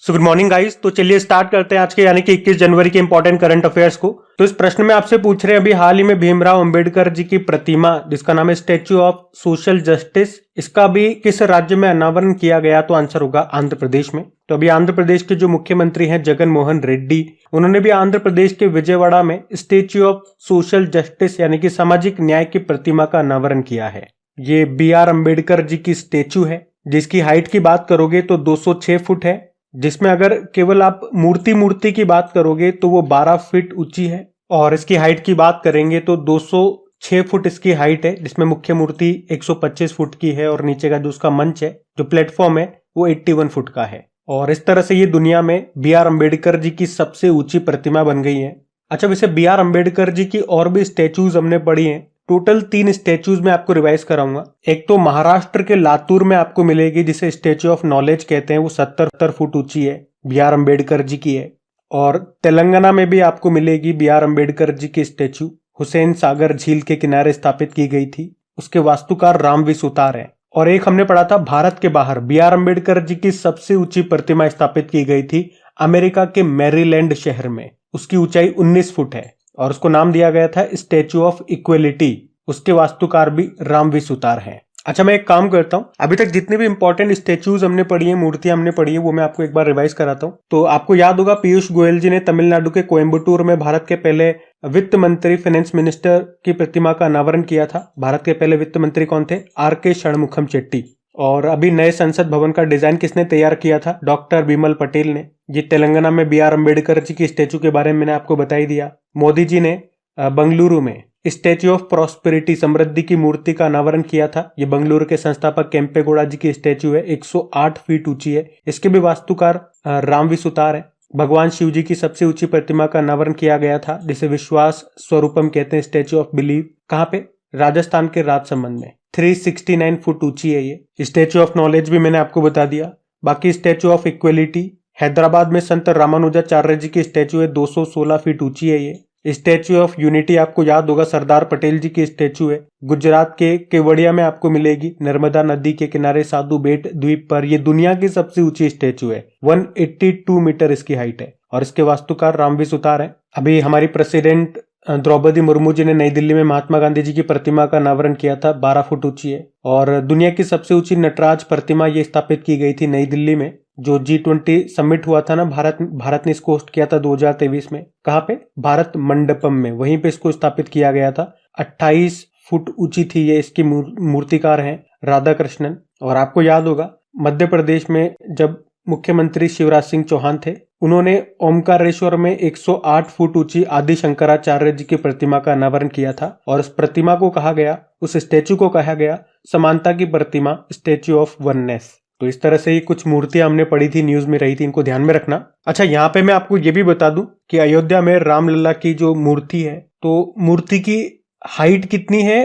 So good morning guys. तो चलिए start करते हैं आज के यानी कि 21 जनवरी के इंपॉर्टेंट करंट अफेयर्स को। तो इस प्रश्न में आपसे पूछ रहे हैं अभी हाल ही में भीमराव अंबेडकर जी की प्रतिमा जिसका नाम है स्टैच्यू ऑफ सोशल जस्टिस, इसका भी किस राज्य में अनावरण किया गया? तो आंसर होगा आंध्र प्रदेश में। तो अभी आंध्र प्रदेश के जो मुख्यमंत्री हैं जगन मोहन रेड्डी, उन्होंने भी आंध्र प्रदेश के विजयवाड़ा में स्टैच्यू ऑफ सोशल जस्टिस यानी कि सामाजिक न्याय की प्रतिमा का अनावरण किया है। ये बी.आर. अम्बेडकर जी की स्टैच्यू है जिसकी हाइट की बात करोगे तो 206 फुट है, जिसमें अगर केवल आप मूर्ति की बात करोगे तो वो 12 फीट ऊंची है। और इसकी हाइट की बात करेंगे तो 206 फुट इसकी हाइट है, जिसमें मुख्य मूर्ति 125 फुट की है और नीचे का जो उसका मंच है, जो प्लेटफॉर्म है, वो 81 फुट का है। और इस तरह से ये दुनिया में बी.आर. अम्बेडकर जी की सबसे ऊंची प्रतिमा बन गई है। अच्छा, वैसे बी.आर. अम्बेडकर जी की और भी स्टैच्यूज हमने पढ़ी हैं। टोटल 3 स्टैच्यूज में आपको रिवाइज कराऊंगा। एक तो महाराष्ट्र के लातूर में आपको मिलेगी जिसे स्टैच्यू ऑफ नॉलेज कहते हैं, वो 70 फुट ऊंची है, बी.आर. अम्बेडकर जी की है। और तेलंगाना में भी आपको मिलेगी बी.आर. अम्बेडकर जी की स्टैच्यू, हुसैन सागर झील के किनारे स्थापित की गई थी, उसके वास्तुकार रामवी सुतार है। और एक हमने पढ़ा था भारत के बाहर बी.आर. अम्बेडकर जी की सबसे ऊंची प्रतिमा स्थापित की गई थी अमेरिका के मैरीलैंड शहर में, उसकी ऊंचाई 19 फुट है और उसको नाम दिया गया था स्टैच्यू ऑफ इक्वलिटी, उसके वास्तुकार भी रामवी सुतार हैं। अच्छा, मैं एक काम करता हूँ, अभी तक जितने भी इंपॉर्टेंट स्टैच्यूज हमने पढ़ी है, मूर्तियां हमने पढ़ी है, वो मैं आपको एक बार रिवाइज कराता हूँ। तो आपको याद होगा पीयूष गोयल जी ने तमिलनाडु के कोयम्बटूर में भारत के पहले वित्त मंत्री फाइनेंस मिनिस्टर की प्रतिमा का अनावरण किया था। भारत के पहले वित्त मंत्री कौन थे? आर.के. षणमुखम चेट्टी। और अभी नए संसद भवन का डिजाइन किसने तैयार किया था? डॉक्टर बिमल पटेल ने। ये तेलंगाना में बी.आर. अम्बेडकर जी की स्टैच्यू के बारे में मैंने आपको बता ही दिया। मोदी जी ने बंगलुरु में स्टैच्यू ऑफ प्रॉस्पेरिटी, समृद्धि की मूर्ति का अनावरण किया था। ये बंगलुरु के संस्थापक केम्पेगौड़ा जी की स्टैच्यू है, 108 फीट ऊंची है, इसके भी वास्तुकार रामवी सुतार है। भगवान शिव जी की सबसे ऊंची प्रतिमा का अनावरण किया गया था जिसे विश्वास स्वरूपम कहते हैं, स्टैच्यू ऑफ बिलीव। कहाँ पे? राजस्थान के राजसमंद में, 369 फुट ऊंची है ये। स्टैच्यू ऑफ नॉलेज भी मैंने आपको बता दिया। बाकी स्टैच्यू ऑफ इक्वलिटी हैदराबाद में संत रामानुजाचार्य जी की स्टैच्यू है, 216 फीट ऊंची है ये। स्टैच्यू ऑफ यूनिटी आपको याद होगा सरदार पटेल जी की स्टैच्यू है, गुजरात के केवड़िया में आपको मिलेगी, नर्मदा नदी के किनारे साधु बेट द्वीप पर। ये दुनिया की सबसे ऊंची स्टैच्यू है, 182 मीटर इसकी हाइट है और इसके वास्तुकार रामवी सुतार है। अभी हमारी प्रेसिडेंट द्रौपदी मुर्मू जी ने नई दिल्ली में महात्मा गांधी जी की प्रतिमा का अनावरण किया था, 12 फुट ऊंची है। और दुनिया की सबसे ऊंची नटराज प्रतिमा ये स्थापित की गई थी नई दिल्ली में, जो G20 समिट हुआ था ना, भारत ने इसको होस्ट किया था 2023 में। कहाँ पे? भारत मंडपम में, वहीं पे इसको स्थापित किया गया था। 28 फुट ऊंची थी ये, इसकी मूर्तिकार हैं राधा कृष्णन। और आपको याद होगा मध्य प्रदेश में जब मुख्यमंत्री शिवराज सिंह चौहान थे, उन्होंने ओमकारेश्वर में 108 फुट ऊंची आदि शंकराचार्य जी की प्रतिमा का अनावरण किया था और उस प्रतिमा को कहा गया, उस स्टैच्यू को कहा गया समानता की प्रतिमा, स्टैच्यू ऑफ वननेस। तो इस तरह से ही कुछ मूर्तियां हमने पढ़ी थी, न्यूज में रही थी, इनको ध्यान में रखना। अच्छा, यहाँ पे मैं आपको ये भी बता दूं कि अयोध्या में रामलला की जो मूर्ति है, तो मूर्ति की हाइट कितनी है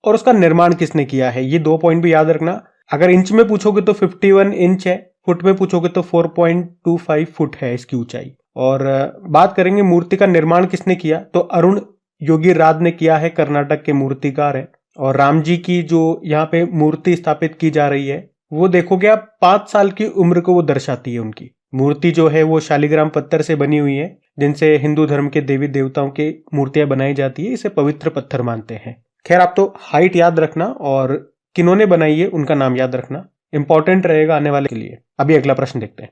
और उसका निर्माण किसने किया है, ये 2 पॉइंट भी याद रखना। अगर इंच में पूछोगे तो 51 इंच है, फुट में पूछोगे तो 4.25 फुट है इसकी ऊंचाई। और बात करेंगे मूर्ति का निर्माण किसने किया, तो अरुण योगी राज ने किया है, कर्नाटक के मूर्तिकार है। और राम जी की जो यहाँ पे मूर्ति स्थापित की जा रही है, वो देखोगे आप 5 साल की उम्र को वो दर्शाती है। उनकी मूर्ति जो है वो शालिग्राम पत्थर से बनी हुई है, जिनसे हिंदू धर्म के देवी देवताओं की मूर्तियां बनाई जाती है, इसे पवित्र पत्थर मानते हैं। खैर, आप तो हाइट याद रखना और किन्होंने बनाई है उनका नाम याद रखना, इंपॉर्टेंट रहेगा आने वाले के लिए। अभी अगला प्रश्न देखते हैं।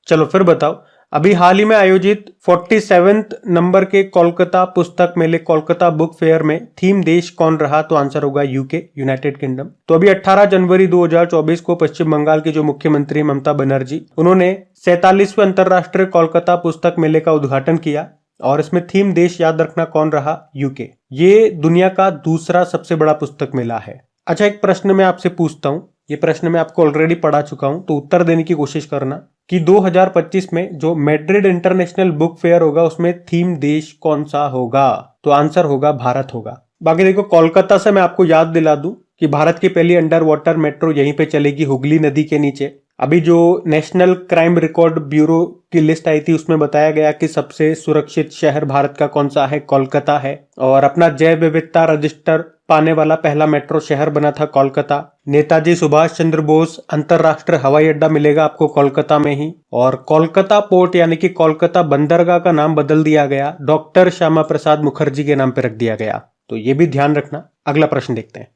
चलो फिर बताओ, अभी हाल ही में आयोजित 47वें नंबर के कोलकाता पुस्तक मेले, कोलकाता बुक फेयर में थीम देश कौन रहा? तो आंसर होगा यूके, यूनाइटेड किंगडम। तो अभी 18 जनवरी 2024 को पश्चिम बंगाल की जो मुख्यमंत्री ममता बनर्जी, उन्होंने 47वें अंतरराष्ट्रीय कोलकाता पुस्तक मेले का उद्घाटन किया और इसमें थीम देश याद रखना कौन रहा? यूके। ये दुनिया का दूसरा सबसे बड़ा पुस्तक मेला है। अच्छा, एक प्रश्न मैं आपसे पूछता हूँ, ये प्रश्न मैं आपको ऑलरेडी पढ़ा चुका हूं, तो उत्तर देने की कोशिश करना कि 2025 में जो मैड्रिड इंटरनेशनल बुक फेयर होगा उसमें थीम देश कौन सा होगा? तो आंसर होगा भारत होगा। बाकी देखो, कोलकाता से मैं आपको याद दिला दूं कि भारत की पहली अंडर वाटर मेट्रो यहीं पे चलेगी, हुगली नदी के नीचे। अभी जो नेशनल क्राइम रिकॉर्ड ब्यूरो की लिस्ट आई थी उसमें बताया गया कि सबसे सुरक्षित शहर भारत का कौन सा है, कोलकाता है। और अपना जैव विविधता रजिस्टर पाने वाला पहला मेट्रो शहर बना था कोलकाता। नेताजी सुभाष चंद्र बोस अंतरराष्ट्रीय हवाई अड्डा मिलेगा आपको कोलकाता में ही। और कोलकाता पोर्ट यानी कि कोलकाता बंदरगाह का नाम बदल दिया गया, डॉक्टर श्यामा प्रसाद मुखर्जी के नाम पे रख दिया गया। तो ये भी ध्यान रखना। अगला प्रश्न देखते हैं।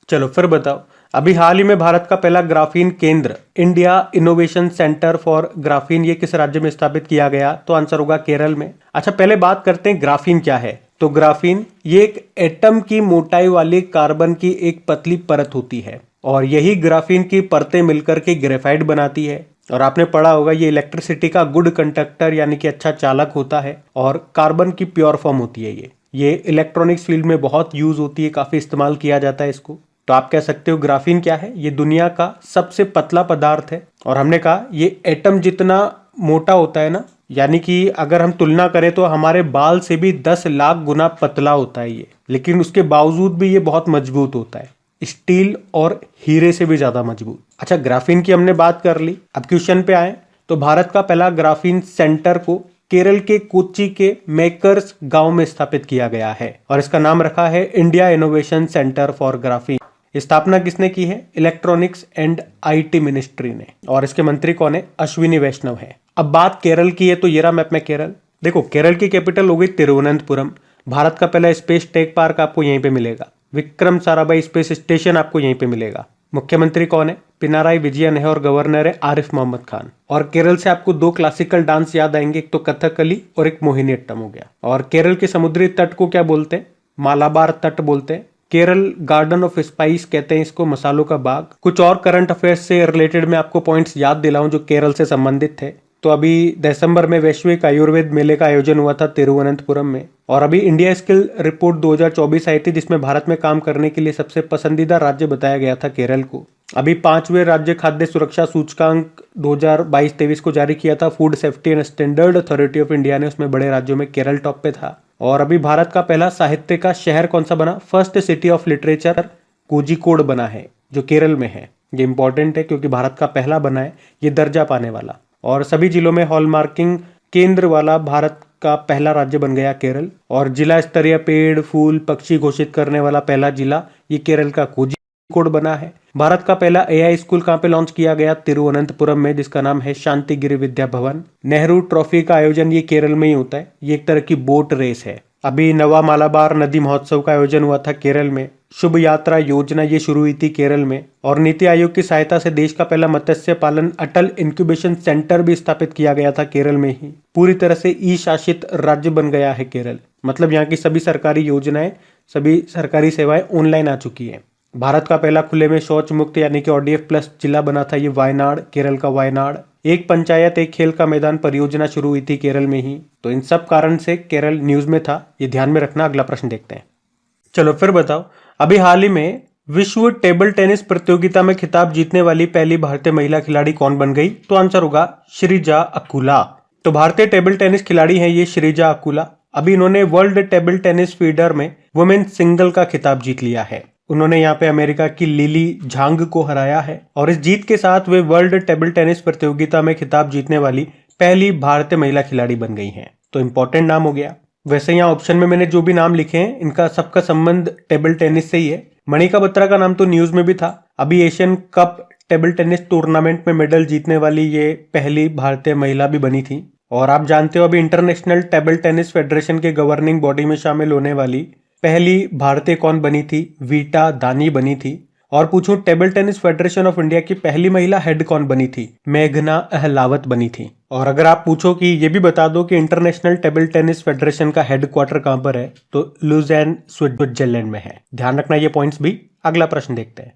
चलो फिर बताओ, अभी हाल ही में भारत का पहला ग्राफीन केंद्र India innovation centre for graphene ये किस राज्य में स्थापित किया गया? तो आंसर होगा केरल में। अच्छा, पहले बात करते हैं ग्राफीन क्या है। तो ग्राफीन ये एक एटम की मोटाई वाली कार्बन की एक पतली परत होती है और यही ग्राफीन की परतें मिलकर के ग्रेफाइट बनाती है। और आपने पढ़ा होगा ये इलेक्ट्रिसिटी का गुड कंडक्टर यानी कि अच्छा चालक होता है और कार्बन की प्योर फॉर्म होती है। ये इलेक्ट्रॉनिक्स फील्ड में बहुत यूज होती है, काफी इस्तेमाल किया जाता है इसको। तो आप कह सकते हो ग्राफीन क्या है, ये दुनिया का सबसे पतला पदार्थ है। और हमने कहा ये एटम जितना मोटा होता है ना, यानी कि अगर हम तुलना करें तो हमारे बाल से भी 10 लाख गुना पतला होता है ये, लेकिन उसके बावजूद भी ये बहुत मजबूत होता है, स्टील और हीरे से भी ज्यादा मजबूत। अच्छा, ग्राफीन की हमने बात कर ली। अब क्वेश्चन पे आए तो भारत का पहला ग्राफीन सेंटर को केरल के कोच्चि के मेकर्स गांव में स्थापित किया गया है और इसका नाम रखा है India innovation centre for graphene. स्थापना किसने की है? इलेक्ट्रॉनिक्स एंड आईटी मिनिस्ट्री ने। और इसके मंत्री कौन है? अश्विनी वैष्णव है। अब बात केरल की है तो ये रहा मैप में केरल। देखो, केरल की कैपिटल हो गई तिरुवनंतपुरम। भारत का पहला स्पेस टेक पार्क आपको यहीं पे मिलेगा। विक्रम साराभाई स्पेस स्टेशन आपको यहीं पे मिलेगा। मुख्यमंत्री कौन है? पिनाराई विजयन है और गवर्नर है आरिफ मोहम्मद खान। और केरल से आपको 2 क्लासिकल डांस याद आएंगे, एक तो कथकली और एक मोहिनीअट्टम हो गया। और केरल के समुद्री तट को क्या बोलते हैं? मालाबार तट बोलते हैं। केरल गार्डन ऑफ स्पाइस कहते हैं इसको, मसालों का बाग। कुछ और करंट अफेयर्स से रिलेटेड मैं आपको पॉइंट्स याद दिलाऊं जो केरल से संबंधित थे। तो अभी दिसंबर में वैश्विक आयुर्वेद मेले का आयोजन हुआ था तिरुवनंतपुरम में। और अभी इंडिया स्किल रिपोर्ट 2024 आई थी जिसमें भारत में काम करने के लिए सबसे पसंदीदा राज्य बताया गया था केरल को। अभी 5वें राज्य खाद्य सुरक्षा सूचकांक 2022-23 को जारी किया था food safety and standard authority of India ने, उसमें बड़े राज्यों में केरल टॉप पे था। और अभी भारत का पहला साहित्य का शहर कौन सा बना? First city of literature Kozhikode बना है जो केरल में है। ये इंपॉर्टेंट है क्योंकि भारत का पहला बना है ये दर्जा पाने वाला। और सभी जिलों में हॉलमार्किंग केंद्र वाला भारत का पहला राज्य बन गया केरल। और जिला स्तरीय पेड़ फूल पक्षी घोषित करने वाला पहला जिला ये केरल का कोझिकोड बना है। भारत का पहला एआई स्कूल कहाँ पे लॉन्च किया गया? तिरुवनंतपुरम में, जिसका नाम है शांतिगिरी विद्या भवन। नेहरू ट्रॉफी का आयोजन ये केरल में ही होता है, ये एक तरह की बोट रेस है। अभी नवा मालाबार नदी महोत्सव का आयोजन हुआ था केरल में। शुभ यात्रा योजना ये शुरू हुई थी केरल में। और नीति आयोग की सहायता से देश का पहला मत्स्य पालन अटल इंक्यूबेशन सेंटर भी स्थापित किया गया था केरल में ही। पूरी तरह से ई शासित राज्य बन गया है केरल, मतलब यहाँ की सभी सरकारी योजनाएं, सभी सरकारी सेवाएं ऑनलाइन आ चुकी है। भारत का पहला खुले में शौच मुक्त यानी कि ODF प्लस जिला बना था ये वायनाड, केरल का वायनाड। एक पंचायत एक खेल का मैदान परियोजना शुरू हुई थी केरल में ही। तो इन सब कारण से केरल न्यूज में था, ये ध्यान में रखना। अगला प्रश्न देखते हैं। चलो फिर बताओ, अभी हाल ही में विश्व टेबल टेनिस प्रतियोगिता में खिताब जीतने वाली पहली भारतीय महिला खिलाड़ी कौन बन गई? तो आंसर होगा श्रीजा अकुला। तो भारतीय टेबल टेनिस खिलाड़ी हैं ये श्रीजा अकुला। अभी इन्होंने वर्ल्ड टेबल टेनिस फीडर में वुमेन सिंगल का खिताब जीत लिया है। उन्होंने यहाँ पे अमेरिका की लिली झांग को हराया है और इस जीत के साथ वे वर्ल्ड टेबल टेनिस प्रतियोगिता में खिताब जीतने वाली पहली भारतीय महिला खिलाड़ी बन गई हैं। तो इंपॉर्टेंट नाम हो गया। वैसे यहाँ ऑप्शन में मैंने जो भी नाम लिखे हैं इनका सबका संबंध टेबल टेनिस से ही है। मणिका बत्रा का नाम तो न्यूज में भी था। अभी Asian cup table tennis tournament में मेडल जीतने वाली ये पहली भारतीय महिला भी बनी थी। और आप जानते हो अभी इंटरनेशनल टेबल टेनिस फेडरेशन के गवर्निंग बॉडी में शामिल होने वाली पहली भारतीय कौन बनी थी? वीटा दानी बनी थी। और पूछूं table tennis federation of India की पहली महिला हेड कौन बनी थी? मेघना अहलावत बनी थी। और अगर आप पूछो कि ये भी बता दो कि इंटरनेशनल टेबल टेनिस फेडरेशन का हेडक्वार्टर कहां पर है, तो लुज़ेर्न स्विट्जरलैंड में है। ध्यान रखना ये पॉइंट्स भी। अगला प्रश्न देखते हैं।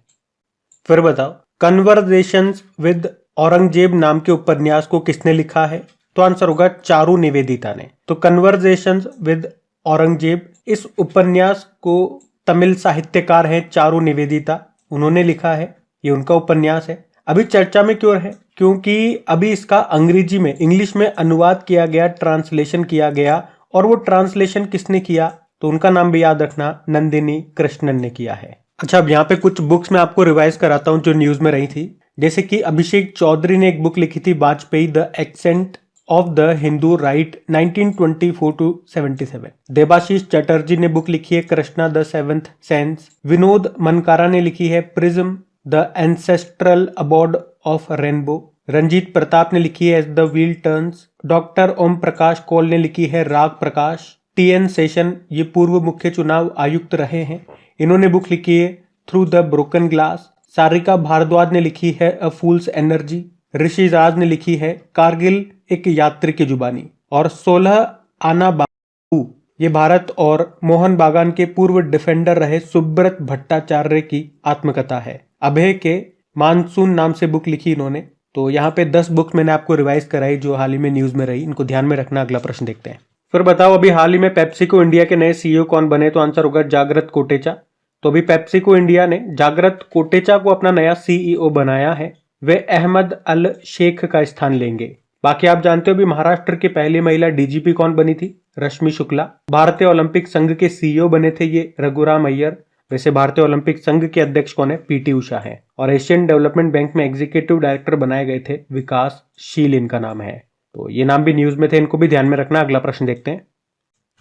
फिर बताओ, कन्वर्सेशंस विद औरंगजेब नाम के उपन्यास को किसने लिखा है? तो आंसर होगा चारू निवेदिता ने। तो कन्वर्सेशंस विद औरंगजेब इस उपन्यास को तमिल साहित्यकार हैं चारू निवेदिता, उन्होंने लिखा है। ये उनका उपन्यास है। अभी चर्चा में क्यों है? क्योंकि अभी इसका अंग्रेजी में, इंग्लिश में अनुवाद किया गया, ट्रांसलेशन किया गया। और वो ट्रांसलेशन किसने किया? तो उनका नाम भी याद रखना, नंदिनी कृष्णन ने किया है। अच्छा, अब यहाँ पे कुछ बुक्स मैं आपको रिवाइज कराता हूँ जो न्यूज में रही थी। जैसे कि अभिषेक चौधरी ने एक बुक लिखी थी Vajpayee the ascent of the Hindu right 1924 to 77। Debashish Chatterjee ने बुक लिखी है Krishna the seventh sense. Vinod Mankara ने लिखी है prism the ancestral abode of rainbow. Ranjit Pratap ने लिखी है as the wheel turns. Doctor Om Prakash Kaul ने लिखी है राग प्रकाश। टीएन शेषन ये पूर्व मुख्य चुनाव आयुक्त रहे हैं, इन्होंने बुक लिखी है through the broken glass. Sarika Bhardwaj ने लिखी है अ फूल्स एनर्जी। ऋषि राज ने लिखी है कारगिल एक यात्री की जुबानी। और 16 आना बाबू ये भारत और मोहन बागान के पूर्व डिफेंडर रहे सुब्रत भट्टाचार्य की आत्मकथा है। अभय के मानसून नाम से बुक लिखी इन्होंने। तो यहाँ पे 10 बुक्स मैंने आपको रिवाइज कराई जो हाल ही में न्यूज में रही, इनको ध्यान में रखना। अगला प्रश्न देखते हैं। फिर बताओ अभी हाल ही में पेप्सिको इंडिया के नए सीईओ कौन बने? तो आंसर होगा जागृत कोटेचा। तो अभी पेप्सिको इंडिया ने जागृत कोटेचा को अपना नया सीईओ बनाया है। वे अहमद अल शेख का स्थान लेंगे। बाकी आप जानते हो अभी महाराष्ट्र की पहली महिला डीजीपी कौन बनी थी? रश्मि शुक्ला। भारतीय ओलंपिक संघ के सीईओ बने थे ये रघुराम अय्यर। वैसे भारतीय ओलंपिक संघ के अध्यक्ष कौन है? पीटी उषा है। और एशियन डेवलपमेंट बैंक में एग्जीक्यूटिव डायरेक्टर बनाए गए थे विकास शील इनका नाम है। तो ये नाम भी न्यूज में थे, इनको भी ध्यान में रखना। अगला प्रश्न देखते हैं।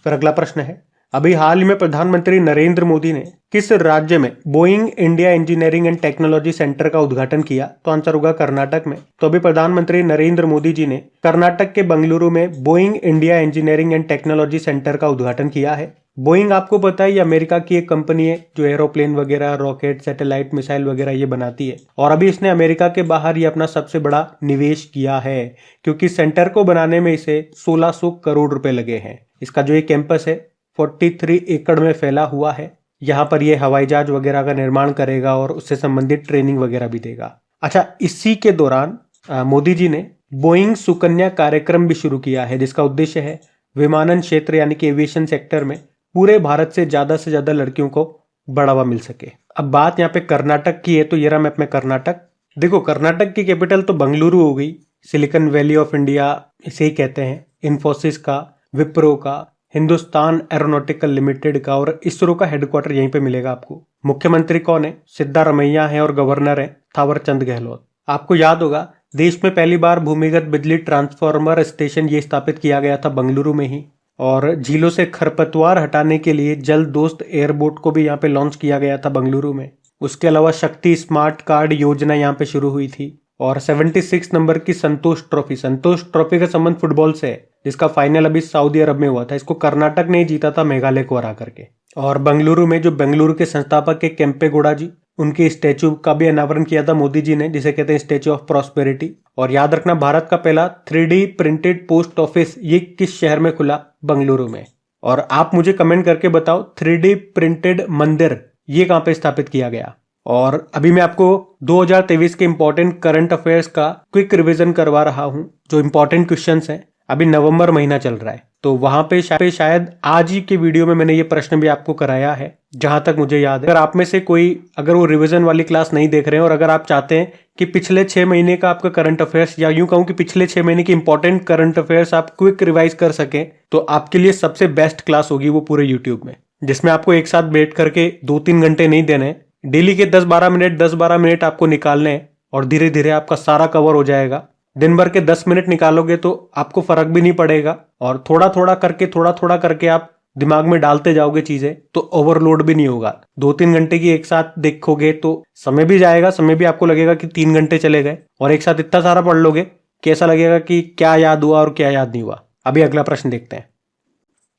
फिर अगला प्रश्न है अभी हाल ही में प्रधानमंत्री नरेंद्र मोदी ने किस राज्य में Boeing India engineering and technology centre का उद्घाटन किया? तो आंसर होगा कर्नाटक में। तो अभी प्रधानमंत्री नरेंद्र मोदी जी ने कर्नाटक के बंगलुरु में Boeing India engineering and technology centre का उद्घाटन किया है। बोइंग आपको पता है ये अमेरिका की एक कंपनी है जो एरोप्लेन वगैरह, रॉकेट, सैटेलाइट, मिसाइल वगैरह ये बनाती है। और अभी इसने अमेरिका के बाहर ये अपना सबसे बड़ा निवेश किया है, क्योंकि सेंटर को बनाने में इसे 1600 करोड़ रुपए लगे हैं। इसका जो ये कैंपस है 43 एकड़ में फैला हुआ है। यहाँ पर ये हवाई जहाज वगैरह का निर्माण करेगा और उससे संबंधित ट्रेनिंग वगैरह भी देगा। अच्छा, इसी के दौरान मोदी जी ने बोइंग सुकन्या कार्यक्रम भी शुरू किया है, जिसका उद्देश्य है विमानन क्षेत्र यानी कि एविएशन सेक्टर में पूरे भारत से ज्यादा लड़कियों को बढ़ावा मिल सके। अब बात यहाँ पे कर्नाटक की है, तो ये रहा मैप में कर्नाटक। देखो कर्नाटक की कैपिटल तो बंगलुरु हो गई, सिलिकॉन वैली ऑफ इंडिया इसे ही कहते हैं। इन्फोसिस का, विप्रो का, हिंदुस्तान एरोनॉटिकल लिमिटेड का और इसरो का हेडक्वार्टर यहीं पे मिलेगा आपको। मुख्यमंत्री कौन है? सिद्धारमैया है और गवर्नर है थावर चंद गहलोत। आपको याद होगा देश में पहली बार भूमिगत बिजली ट्रांसफार्मर स्टेशन ये स्थापित किया गया था बंगलुरु में ही। और झीलों से खरपतवार हटाने के लिए जल दोस्त एयरबोट को भी यहाँ पे लॉन्च किया गया था बंगलुरु में। उसके अलावा शक्ति स्मार्ट कार्ड योजना यहाँ पे शुरू हुई थी। और 76 नंबर की संतोष ट्रॉफी का संबंध फुटबॉल से है, जिसका फाइनल अभी सऊदी अरब में हुआ था। इसको कर्नाटक ने ही जीता था मेघालय को हरा करके। और बंगलुरु में जो बेंगलुरु के संस्थापक है केम्पेगौड़ा जी, उनके स्टैचू का भी अनावरण किया था मोदी जी ने, जिसे कहते हैं स्टैचू ऑफ प्रॉस्पेरिटी। और याद रखना भारत का पहला 3D प्रिंटेड पोस्ट ऑफिस ये किस शहर में खुला? बंगलुरु में। और आप मुझे कमेंट करके बताओ 3D प्रिंटेड मंदिर ये कहां पे स्थापित किया गया? और अभी मैं आपको 2023 के इंपॉर्टेंट करंट अफेयर्स का क्विक रिवीजन करवा रहा हूं। जो इंपॉर्टेंट क्वेश्चंस हैं, अभी नवंबर महीना चल रहा है, तो वहां पे शायद आज ही के वीडियो में मैंने ये प्रश्न भी आपको कराया है, जहां तक मुझे याद है। अगर आप में से कोई अगर वो रिवीजन वाली क्लास नहीं देख रहे हैं और अगर आप चाहते हैं कि पिछले 6 महीने का आपका करंट अफेयर्स, या यूं कहूं कि पिछले 6 महीने के इंपॉर्टेंट करंट अफेयर्स आप क्विक रिवाइज कर सकें, तो आपके लिए सबसे बेस्ट क्लास होगी वो पूरे यूट्यूब में, जिसमें आपको एक साथ बैठ करके 2-3 घंटे नहीं देने, डेली के 10-12 मिनट आपको निकालने हैं और धीरे धीरे आपका सारा कवर हो जाएगा। दिन भर के 10 मिनट निकालोगे तो आपको फर्क भी नहीं पड़ेगा और थोड़ा थोड़ा करके आप दिमाग में डालते जाओगे चीजें, तो ओवरलोड भी नहीं होगा। 2-3 घंटे की एक साथ देखोगे तो समय भी जाएगा, समय भी आपको लगेगा कि 3 घंटे चले गए, और एक साथ इतना सारा पढ़ लोगे कि ऐसा लगेगा कि क्या याद हुआ और क्या याद नहीं हुआ। अभी अगला प्रश्न देखते हैं।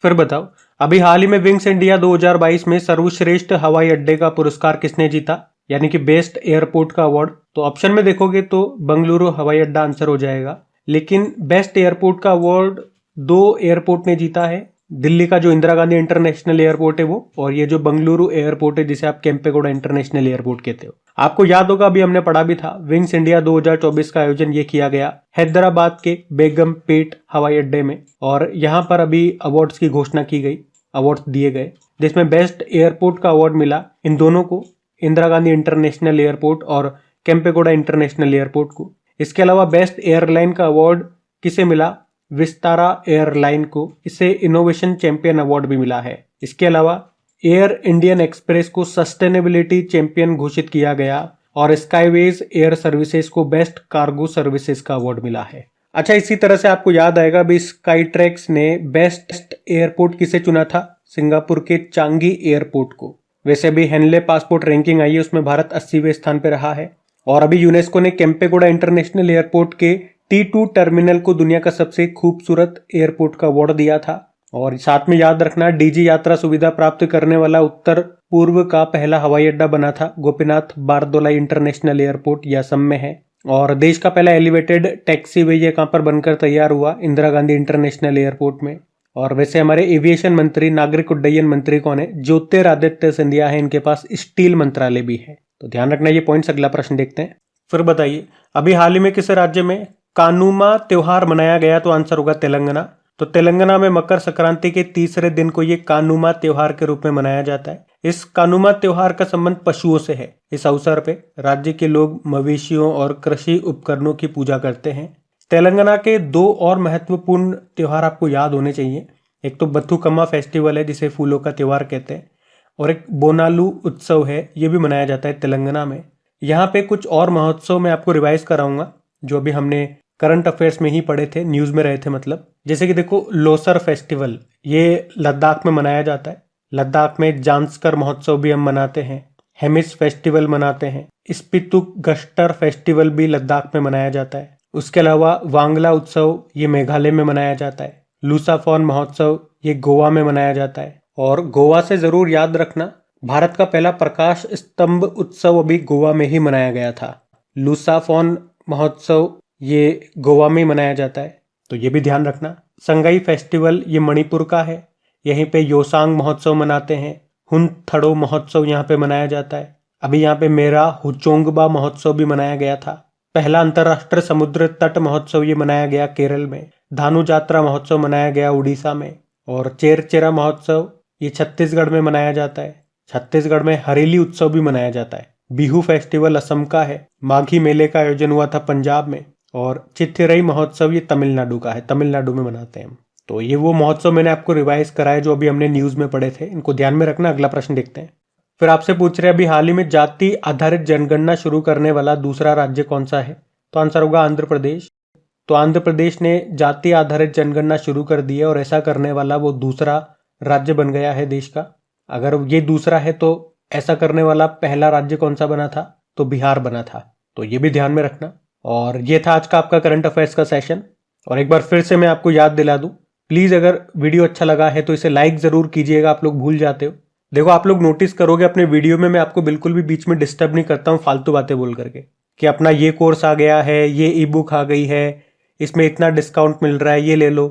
फिर बताओ अभी हाल ही में विंग्स इंडिया 2022 में सर्वश्रेष्ठ हवाई अड्डे का पुरस्कार किसने जीता, यानी कि बेस्ट एयरपोर्ट का अवार्ड? तो ऑप्शन में देखोगे तो बंगलुरु हवाई अड्डा आंसर हो जाएगा, लेकिन बेस्ट एयरपोर्ट का अवार्ड 2 एयरपोर्ट ने जीता है। दिल्ली का जो इंदिरा गांधी इंटरनेशनल एयरपोर्ट है वो, और ये जो बंगलुरु एयरपोर्ट है जिसे आप केम्पेगौड़ा इंटरनेशनल एयरपोर्ट कहते हो। आपको याद होगा अभी हमने पढ़ा भी था, विंग्स इंडिया 2024 का आयोजन ये किया गया हैदराबाद के बेगमपेट हवाई अड्डे में, और यहाँ पर अभी अवार्ड्स की घोषणा की गई, अवार्ड्स दिए गए, जिसमें बेस्ट एयरपोर्ट का अवार्ड मिला इन दोनों को, इंदिरा गांधी इंटरनेशनल एयरपोर्ट और केम्पेगौड़ा इंटरनेशनल एयरपोर्ट को। इसके अलावा बेस्ट एयरलाइन का अवार्ड किसे मिला? विस्तारा एयरलाइन को। इसे इनोवेशन चैंपियन अवार्ड भी मिला है। इसके अलावा एयर इंडियन एक्सप्रेस को सस्टेनेबिलिटी चैंपियन घोषित किया गया, और स्काईवेज एयर सर्विसेज को बेस्ट कार्गो सर्विसेज का अवार्ड मिला है। अच्छा, इसी तरह से आपको याद आएगा अभी स्काईट्रैक्स ने बेस्ट एयरपोर्ट किसे चुना था? सिंगापुर के चांगी एयरपोर्ट को। वैसे अभी हेनले पासपोर्ट रैंकिंग आई है, उसमें भारत 80वें स्थान पर रहा है। और अभी यूनेस्को ने केम्पेगौड़ा इंटरनेशनल एयरपोर्ट के T2 टर्मिनल को दुनिया का सबसे खूबसूरत एयरपोर्ट का अवार्ड दिया था। और साथ में याद रखना, डीजी यात्रा सुविधा प्राप्त करने वाला उत्तर पूर्व का पहला हवाई अड्डा बना था गोपीनाथ बारदोलाई इंटरनेशनल एयरपोर्ट, यह असम में है। और देश का पहला एलिवेटेड टैक्सी वे ये कहां पर बनकर तैयार हुआ? इंदिरा गांधी इंटरनेशनल एयरपोर्ट में। और वैसे हमारे एविएशन मंत्री, नागरिक उड्डयन मंत्री कौन है? ज्योतिरादित्य सिंधिया है, इनके पास स्टील मंत्रालय भी है। तो ध्यान रखना ये पॉइंट्स। अगला प्रश्न देखते हैं। फिर बताइए, अभी हाल ही में किस राज्य में कानुमा त्योहार मनाया गया? तो आंसर होगा तेलंगाना। तो तेलंगाना में मकर संक्रांति के तीसरे दिन को ये कानुमा त्योहार के रूप में मनाया जाता है। इस कानुमा त्योहार का संबंध पशुओं से है। इस अवसर पे राज्य के लोग मवेशियों और कृषि उपकरणों की पूजा करते हैं। तेलंगाना के दो और महत्वपूर्ण त्योहार आपको याद होने चाहिए। एक तो बथुकम्मा फेस्टिवल है, जिसे फूलों का त्योहार कहते हैं, और एक बोनालू उत्सव है, ये भी मनाया जाता है तेलंगाना में। यहाँ पे कुछ और महोत्सव मैं आपको रिवाइज कराऊंगा जो अभी हमने करंट अफेयर्स में ही पढ़े थे, न्यूज में रहे थे मतलब। जैसे कि देखो, लोसर फेस्टिवल ये लद्दाख में मनाया जाता है। लद्दाख में जांस्कर महोत्सव भी हम मनाते हैं। हेमिस फेस्टिवल मनाते हैं। स्पितुक गस्टर फेस्टिवल भी लद्दाख में मनाया जाता है। उसके अलावा वांगला उत्सव ये मेघालय में मनाया जाता है। लूसाफॉन महोत्सव ये गोवा में मनाया जाता है। और गोवा से जरूर याद रखना, भारत का पहला प्रकाश स्तंभ उत्सव अभी गोवा में ही मनाया गया था। लूसाफॉन महोत्सव ये गोवा में ही मनाया जाता है, तो ये भी ध्यान रखना। संगाई फेस्टिवल ये मणिपुर का है। यहीं पे योसांग महोत्सव मनाते हैं। हुनथड़ो महोत्सव यहाँ पे मनाया जाता है। अभी यहाँ पे मेरा हुचोंगबा महोत्सव भी मनाया गया था। पहला अंतर्राष्ट्रीय समुद्र तट महोत्सव ये मनाया गया केरल में। धानु जात्रा महोत्सव मनाया गया उड़ीसा में। और चेरचेरा महोत्सव ये छत्तीसगढ़ में मनाया जाता है। छत्तीसगढ़ में हरेली उत्सव भी मनाया जाता है। बिहू फेस्टिवल असम का है। माघी मेले का आयोजन हुआ था पंजाब में। और चिथिरई महोत्सव ये तमिलनाडु का है, तमिलनाडु में मनाते हैं हम। तो ये वो महोत्सव मैंने आपको रिवाइज कराया जो अभी हमने न्यूज में पढ़े थे, इनको ध्यान में रखना। अगला प्रश्न देखते हैं। फिर आपसे पूछ रहे हैं अभी हाल ही में जाति आधारित जनगणना शुरू करने वाला दूसरा राज्य कौन सा है? तो आंसर होगा आंध्र प्रदेश। तो आंध्र प्रदेश ने जाति आधारित जनगणना शुरू कर दी है और ऐसा करने वाला वो दूसरा राज्य बन गया है देश का। अगर ये दूसरा है तो ऐसा करने वाला पहला राज्य कौन सा बना था? तो बिहार बना था। तो ये भी ध्यान में रखना। और ये था आज का आपका करंट अफेयर्स का सेशन। और एक बार फिर से मैं आपको याद दिला दूं, प्लीज अगर वीडियो अच्छा लगा है तो इसे लाइक जरूर कीजिएगा। आप लोग भूल जाते हो। देखो, आप लोग नोटिस करोगे अपने वीडियो में मैं आपको बिल्कुल भी बीच में डिस्टर्ब नहीं करता हूँ फालतू बातें बोल करके कि अपना ये कोर्स आ गया है, ये ई बुक आ गई है, इसमें इतना डिस्काउंट मिल रहा है, ये ले लो।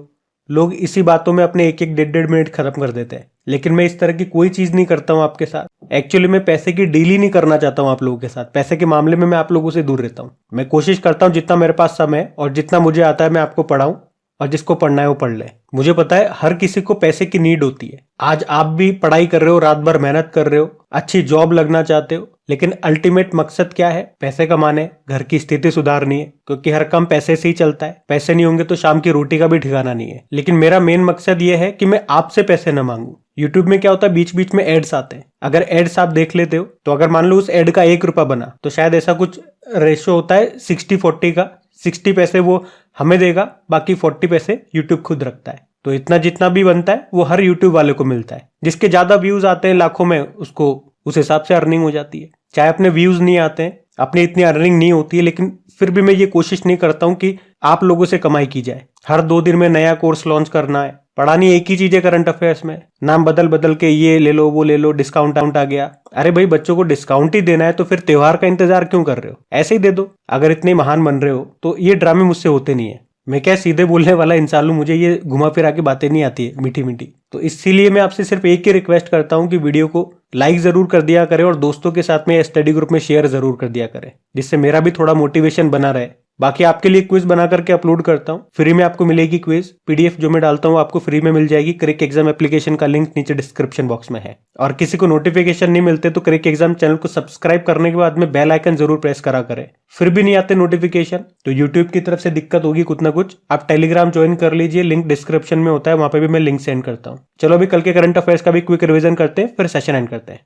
लोग इसी बातों में अपने एक एक डेढ़ मिनट खत्म कर देते हैं। लेकिन मैं इस तरह की कोई चीज नहीं करता हूं आपके साथ। एक्चुअली मैं पैसे की डील ही नहीं करना चाहता हूं आप लोगों के साथ। पैसे के मामले में मैं आप लोगों से दूर रहता हूं। मैं कोशिश करता हूं जितना मेरे पास समय और जितना मुझे आता है मैं आपको पढ़ाऊं, और जिसको पढ़ना है वो पढ़ ले। मुझे पता है हर किसी को पैसे की नीड होती है। आज आप भी पढ़ाई कर रहे हो, रात भर मेहनत कर रहे हो, अच्छी जॉब लगना चाहते हो, लेकिन अल्टीमेट मकसद क्या है? पैसे कमाने, घर की स्थिति सुधारनी है, क्योंकि हर काम पैसे से ही चलता है। पैसे नहीं होंगे तो शाम की रोटी का भी ठिकाना नहीं है। लेकिन मेरा मेन मकसद ये है कि मैं आपसे पैसे न मांगू। यूट्यूब में क्या होता है, बीच बीच में एड्स आते हैं। अगर एड्स आप देख लेते हो तो अगर मान लो उस एड का 1 रुपया बना तो शायद ऐसा कुछ रेशो होता है 60-40 का। 60 पैसे वो हमें देगा, बाकी 40 पैसे यूट्यूब खुद रखता है। तो इतना जितना भी बनता है वो हर यूट्यूब वाले को मिलता है। जिसके ज्यादा व्यूज आते हैं लाखों में, उसको उस हिसाब से अर्निंग हो जाती है। चाहे अपने व्यूज नहीं आते हैं, अपनी इतनी अर्निंग नहीं होती है, लेकिन फिर भी मैं ये कोशिश नहीं करता हूं कि आप लोगों से कमाई की जाए। हर 2 दिन में नया कोर्स लॉन्च करना है। पढ़ानी एक ही चीज है करंट अफेयर्स में, नाम बदल बदल के ये ले लो वो ले लो, डिस्काउंट आ गया। अरे भाई, बच्चों को डिस्काउंट ही देना है तो फिर त्योहार का इंतजार क्यों कर रहे हो? ऐसे ही दे दो। अगर इतने महान बन रहे हो तो ये ड्रामे मुझसे होते नहीं है। मैं क्या सीधे बोलने वाला इंसान हूं, मुझे ये घुमा फिरा के बातें नहीं आती है मीठी मीठी। तो इसीलिए मैं आपसे सिर्फ एक ही रिक्वेस्ट करता हूं कि वीडियो को लाइक जरूर कर दिया करें और दोस्तों के साथ में स्टडी ग्रुप में शेयर जरूर कर दिया करें, जिससे मेरा भी थोड़ा मोटिवेशन बना रहे। बाकी आपके लिए क्विज बना करके अपलोड करता हूँ, फ्री में आपको मिलेगी क्विज। पीडीएफ जो मैं डालता हूँ आपको फ्री में मिल जाएगी। क्रिक एग्जाम एप्लीकेशन का लिंक नीचे डिस्क्रिप्शन बॉक्स में है। और किसी को नोटिफिकेशन नहीं मिलते तो क्रिक एग्जाम चैनल को सब्सक्राइब करने के बाद में बेल आइकन जरूर प्रेस करा करें। फिर भी नहीं आते नोटिफिकेशन तो यूट्यूब की तरफ से दिक्कत होगी कुछ ना कुछ। आप टेलीग्राम ज्वाइन कर लीजिए, लिंक डिस्क्रिप्शन में होता है, वहां पे भी मैं लिंक सेंड करता हूँ। चलो अभी कल के करंट अफेयर्स का भी क्विक रिवीजन करते हैं, फिर सेशन एंड करते हैं।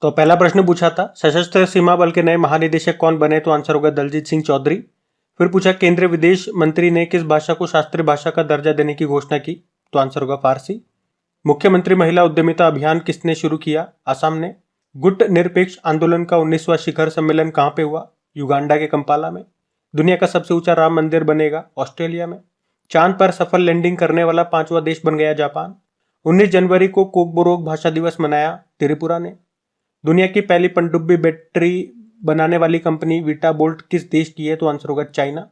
तो पहला प्रश्न पूछा था सशस्त्र सीमा बल के नए महानिदेशक कौन बने, तो आंसर होगा दलजीत सिंह चौधरी। फिर पूछा केंद्रीय विदेश मंत्री ने किस भाषा को शास्त्रीय भाषा का दर्जा देने की घोषणा की, तो आंसर होगा फारसी। मुख्यमंत्री महिला उद्यमिता अभियान किसने शुरू किया, आसाम ने। गुट निरपेक्ष आंदोलन का 19वां शिखर सम्मेलन कहां पे हुआ, युगांडा के कंपाला में। दुनिया का सबसे ऊंचा राम मंदिर बनेगा ऑस्ट्रेलिया में। चांद पर सफल लैंडिंग करने वाला 5वां देश बन गया जापान। 19 जनवरी को कोकबोरोक भाषा दिवस मनाया त्रिपुरा ने। दुनिया की पहली पनडुब्बी बैटरी बनाने वाली कंपनी वीटा बोल्ट किस देश की है, तो आंसर होगा चाइना।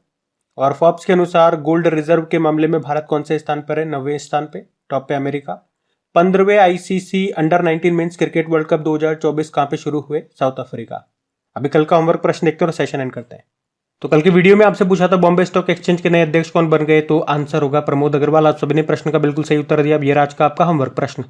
और फोर्ब्स के अनुसार गोल्ड रिजर्व के मामले में भारत कौन से स्थान पर है, 9वें स्थान पे, टॉप पे अमेरिका। 15वें ICC under 19 men's cricket world cup 2024 कहां पे शुरू हुए, साउथ अफ्रीका। अभी कल का होमवर्क प्रश्न देखते हैं और सेशन एंड करते हैं। तो कल की वीडियो में आपसे पूछा था बॉम्बे स्टॉक एक्सचेंज के नए अध्यक्ष कौन बन गए, तो आंसर होगा प्रमोद अग्रवाल। आप सभी ने प्रश्न का बिल्कुल सही उत्तर दिया। अब ये आज का आपका होमवर्क प्रश्न।